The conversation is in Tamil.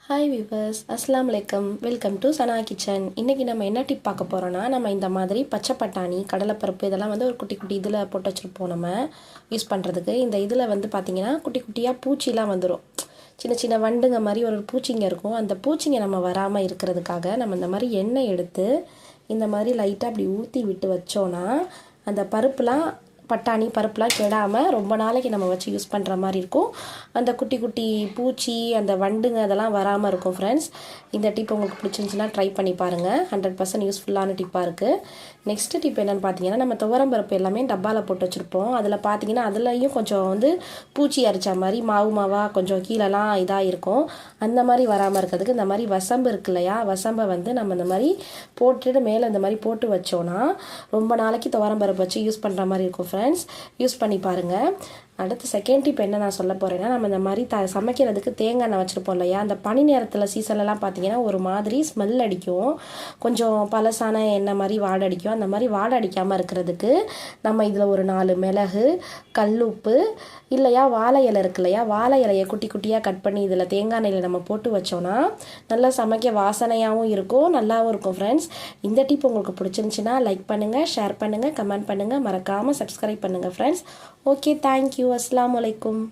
ஹாய் விவர்ஸ், அஸ்ஸலாமு அலைக்கும். Welcome to Sana kitchen. இன்றைக்கி நம்ம என்ன டிப் பார்க்க போகிறோன்னா, நம்ம இந்த மாதிரி பச்சை பட்டாணி, கடலைப்பருப்பு இதெல்லாம் வந்து ஒரு குட்டி குட்டி இதில் போட்டு வச்சுருப்போம் நம்ம யூஸ் பண்ணுறதுக்கு. இந்த இதில் வந்து பார்த்திங்கன்னா குட்டி குட்டியாக பூச்சிலாம் வந்துடும். சின்ன சின்ன வண்டுங்க மாதிரி ஒரு பூச்சிங்க இருக்கும். அந்த பூச்சிங்க நம்ம வராமல் இருக்கிறதுக்காக நம்ம இந்த மாதிரி எண்ணெய் எடுத்து இந்த மாதிரி லைட்டாக அப்படி ஊற்றி விட்டு வச்சோன்னா அந்த பருப்புலாம் பட்டாணி பருப்புலாம் கெடாமல் ரொம்ப நாளைக்கு நம்ம வச்சு யூஸ் பண்ணுற மாதிரி இருக்கும். அந்த குட்டி குட்டி பூச்சி அந்த வண்டுங்க அதெல்லாம் வராமல் இருக்கும். ஃப்ரெண்ட்ஸ், இந்த டிப் உங்களுக்கு பிடிச்சிருந்துச்சுன்னா ட்ரை பண்ணி பாருங்கள். 100% யூஸ்ஃபுல்லான டிப்பாக இருக்குது. நெக்ஸ்ட் டிப் என்னென்னு பார்த்தீங்கன்னா, நம்ம துவரம் பருப்பு எல்லாமே டப்பாவில் போட்டு வச்சுருப்போம். அதில் பார்த்தீங்கன்னா அதுலேயும் கொஞ்சம் வந்து பூச்சி அரிச்ச மாதிரி மாவாக கொஞ்சம் கீழெல்லாம் இதாக இருக்கும். அந்த மாதிரி வராமல் இருக்கிறதுக்கு இந்த மாதிரி வசம்பு இருக்கு இல்லையா, வசம்பை வந்து நம்ம இந்த மாதிரி போட்டுட்டு மேலே இந்த மாதிரி போட்டு வச்சோன்னா ரொம்ப நாளைக்கு துவரம் பருப்பு வச்சு யூஸ் பண்ணுற மாதிரி இருக்கும். ஃப்ரெண்ட்ஸ், யூஸ் பண்ணி பாருங்கள். அடுத்து செகண்ட் டிப் என்ன நான் சொல்ல போகிறேன்னா, நம்ம இந்த மாதிரி சமைக்கிறதுக்கு தேங்காய் எண்ணெய் வச்சுருப்போம் இல்லையா, அந்த பனி நேரத்தில் சீசன்லலாம் பார்த்தீங்கன்னா ஒரு மாதிரி ஸ்மெல் அடிக்கும். கொஞ்சம் பழசான எண்ணெய் மாதிரி வாடை அடிக்கும். அந்த மாதிரி வாடை அடிக்காமல் இருக்கிறதுக்கு நம்ம இதில் ஒரு 4 மிளகு, கல்லுப்பு இல்லையா வாழை இலை இருக்கு இல்லையா, வாழை இலையை குட்டி குட்டியாக கட் பண்ணி இதில் தேங்காய் எண்ணெயில் நம்ம போட்டு வச்சோன்னா நல்லா சமைக்க வாசனையாகவும் இருக்கும், நல்லாவும் இருக்கும். ஃப்ரெண்ட்ஸ், இந்த டிப் உங்களுக்கு பிடிச்சிருந்துச்சின்னா லைக் பண்ணுங்கள், ஷேர் பண்ணுங்கள், கமெண்ட் பண்ணுங்கள், மறக்காமல் சப்ஸ்கிரைப் பண்ணுங்கள். Friends, okay, thank you. அஸ்ஸலாமு அலைக்கும்.